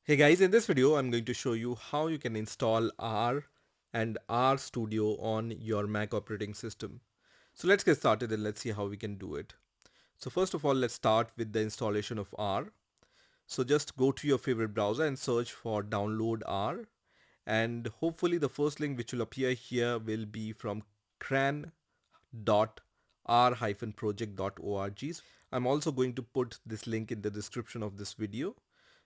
Hey guys, in this video I'm going to show you how you can install R and RStudio on your Mac operating system. So let's get started and let's see how we can do it. So first of all, let's start with the installation of R. So just go to your favorite browser and search for download R, and hopefully the first link which will appear here will be from cran.r-project.org. I'm also going to put this link in the description of this video.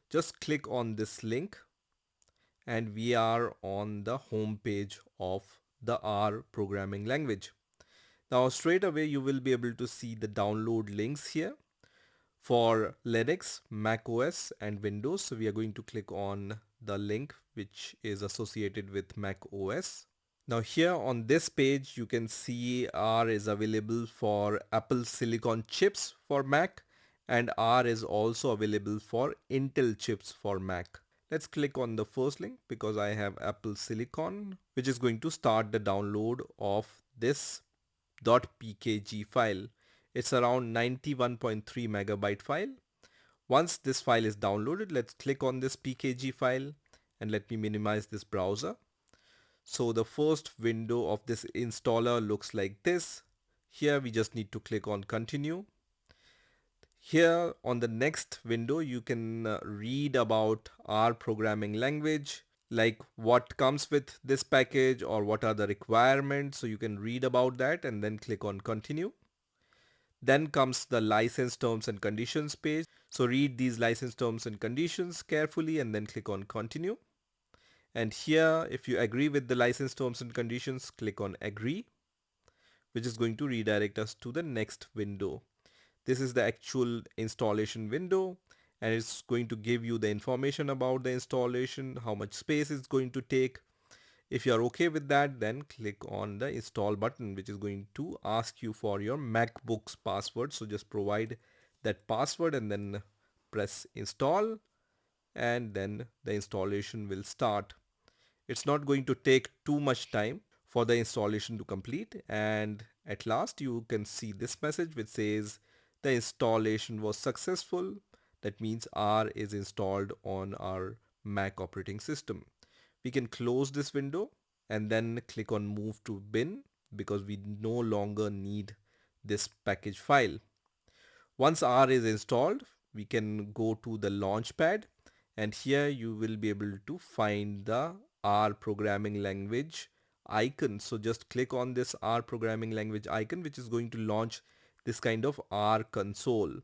Just click on this link and we are on the home page of the R programming language. Now straight away you will be able to see the download links here for Linux, macOS and Windows. So we are going to click on the link which is associated with macOS. Now here on this page you can see R is available for Apple Silicon chips for Mac, and R is also available for Intel chips for Mac. Let's click on the first link because I have Apple Silicon, which is going to start the download of this .pkg file. It's around 91.3 megabyte file. Once this file is downloaded, let's click on this pkg file and let me minimize this browser. So the first window of this installer looks like this. Here we just need to click on continue. Here on the next window you can read about our programming language, like what comes with this package or what are the requirements. So you can read about that and then click on continue. Then comes the license terms and conditions page. So read these license terms and conditions carefully and then click on continue. And here, if you agree with the license terms and conditions, click on agree, which is going to redirect us to the next window. This is the actual installation window, and it's going to give you the information about the installation, how much space it's going to take. If you are okay with that, then click on the install button, which is going to ask you for your MacBook's password. So just provide that password and then press install, and then the installation will start. It's not going to take too much time for the installation to complete, and at last you can see this message which says the installation was successful. That means R is installed on our Mac operating system. We can close this window and then click on move to bin because we no longer need this package file. Once R is installed, we can go to the launchpad, and here you will be able to find the R programming language icon. So just click on this R programming language icon, which is going to launch this kind of R console.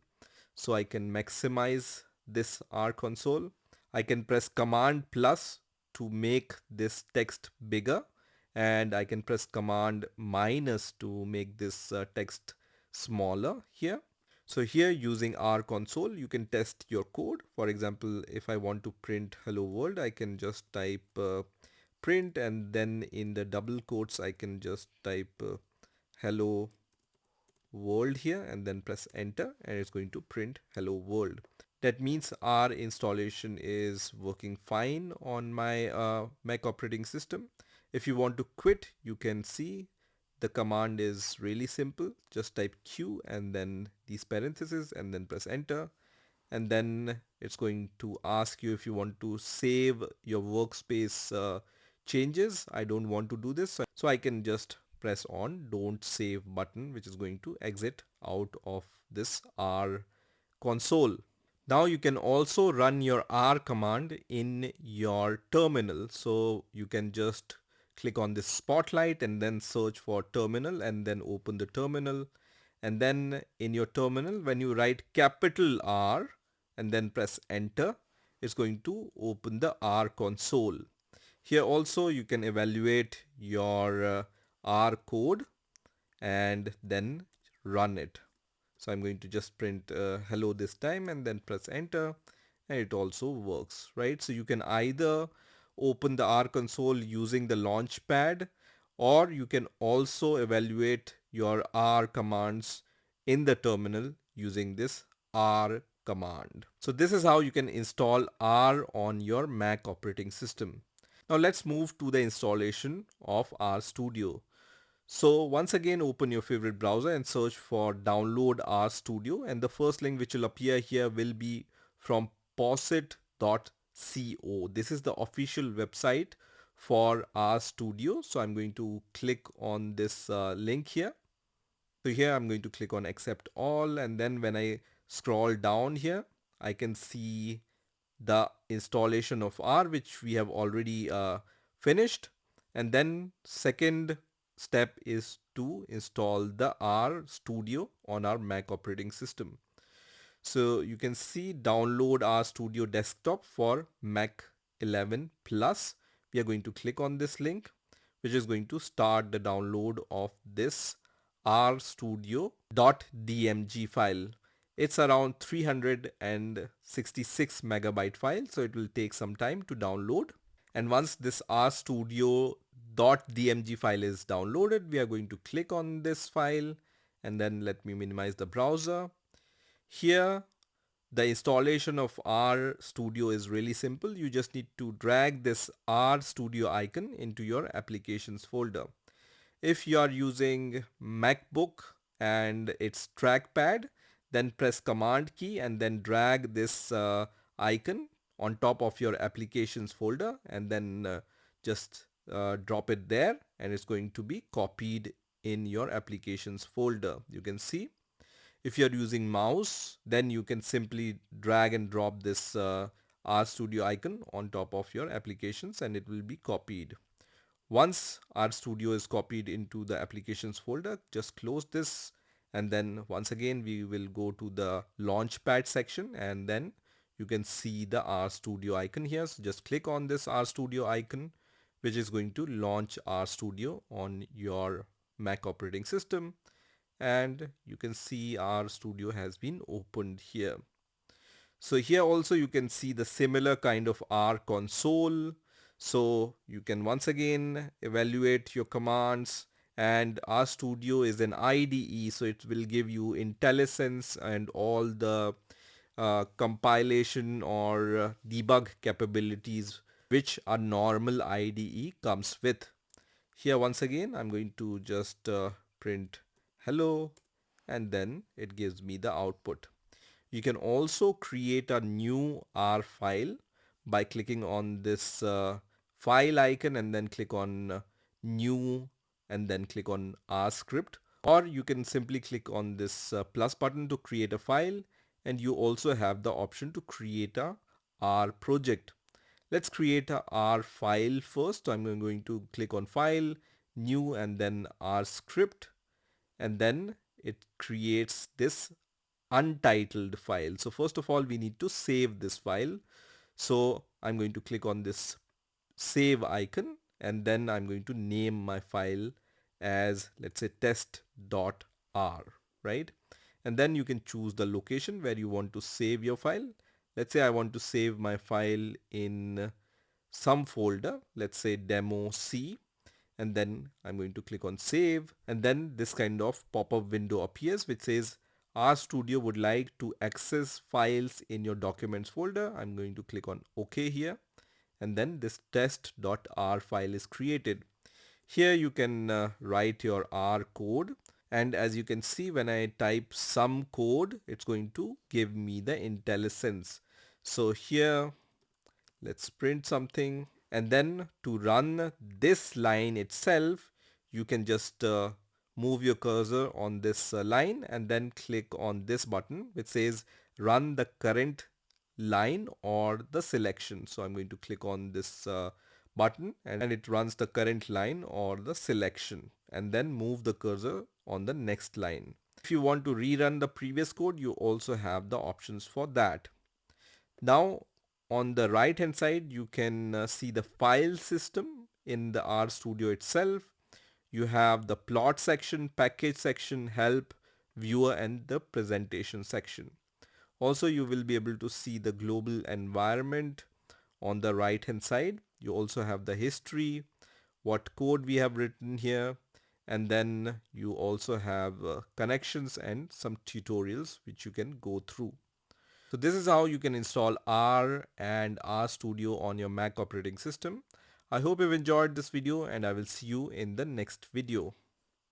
So I can maximize this R console. I can press Command plus to make this text bigger, and I can press Command minus to make this text smaller here. So here using R console, you can test your code. For example, if I want to print hello world, I can just type print, and then in the double quotes, I can just type hello world here and then press enter, and it's going to print hello world. That means our installation is working fine on my Mac operating system. If you want to quit, you can see the command is really simple. Just type Q and then these parentheses and then press enter. And then it's going to ask you if you want to save your workspace changes. I don't want to do this. So I can just press on don't save button, which is going to exit out of this R console. Now you can also run your R command in your terminal. So you can just click on this spotlight and then search for terminal and then open the terminal. And then in your terminal, when you write capital R and then press enter, it's going to open the R console. Here also you can evaluate your R code and then run it. So I'm going to just print hello this time and then press enter, and it also works, right? So you can either open the R console using the launchpad, or you can also evaluate your R commands in the terminal using this R command. So this is how you can install R on your Mac operating system. Now let's move to the installation of RStudio. So once again, open your favorite browser and search for download RStudio, and the first link which will appear here will be from posit.ch. This is the official website for RStudio. So I'm going to click on this link here. So here I'm going to click on accept all, and then when I scroll down here, I can see the installation of R, which we have already finished. And then second step is to install the RStudio on our Mac operating system. So you can see download RStudio Desktop for Mac 11 Plus. We are going to click on this link, which is going to start the download of this RStudio.dmg file. It's around 366 megabyte file, so it will take some time to download. And once this RStudio.dmg file is downloaded, we are going to click on this file, and then let me minimize the browser. Here, the installation of RStudio is really simple. You just need to drag this RStudio icon into your applications folder. If you are using MacBook and its trackpad, then press Command key and then drag this icon on top of your applications folder, and then just drop it there, and it's going to be copied in your applications folder. You can see. If you're using mouse, then you can simply drag and drop this RStudio icon on top of your applications, and it will be copied. Once RStudio is copied into the applications folder, just close this, and then once again we will go to the launchpad section, and then you can see the RStudio icon here. So just click on this RStudio icon, which is going to launch RStudio on your Mac operating system. And you can see RStudio has been opened here. So here also you can see the similar kind of R console. So you can once again evaluate your commands, and RStudio is an IDE, so it will give you IntelliSense and all the compilation or debug capabilities which a normal IDE comes with. Here once again I'm going to just print hello, and then it gives me the output. You can also create a new R file by clicking on this file icon and then click on new and then click on R script, or you can simply click on this plus button to create a file, and you also have the option to create a R project. Let's create a R file first. So I'm going to click on file, new, and then R script, and then it creates this untitled file. So first of all, we need to save this file. So I'm going to click on this save icon, and then I'm going to name my file as, let's say, test.r, right? And then you can choose the location where you want to save your file. Let's say I want to save my file in some folder, let's say demo C, and then I'm going to click on save, and then this kind of pop-up window appears which says RStudio would like to access files in your documents folder. I'm going to click on OK here, and then this test.r file is created. Here you can write your R code, and as you can see, when I type some code, it's going to give me the IntelliSense. So here let's print something, and then to run this line itself, you can just move your cursor on this line and then click on this button which says run the current line or the selection. So I'm going to click on this button, and it runs the current line or the selection, and then move the cursor on the next line. If you want to rerun the previous code, you also have the options for that. Now on the right hand side, you can see the file system in the RStudio itself. You have the plot section, package section, help, viewer, and the presentation section. Also, you will be able to see the global environment on the right hand side. You also have the history, what code we have written here, and then you also have connections and some tutorials which you can go through. So this is how you can install R and RStudio on your Mac operating system. I hope you've enjoyed this video, and I will see you in the next video.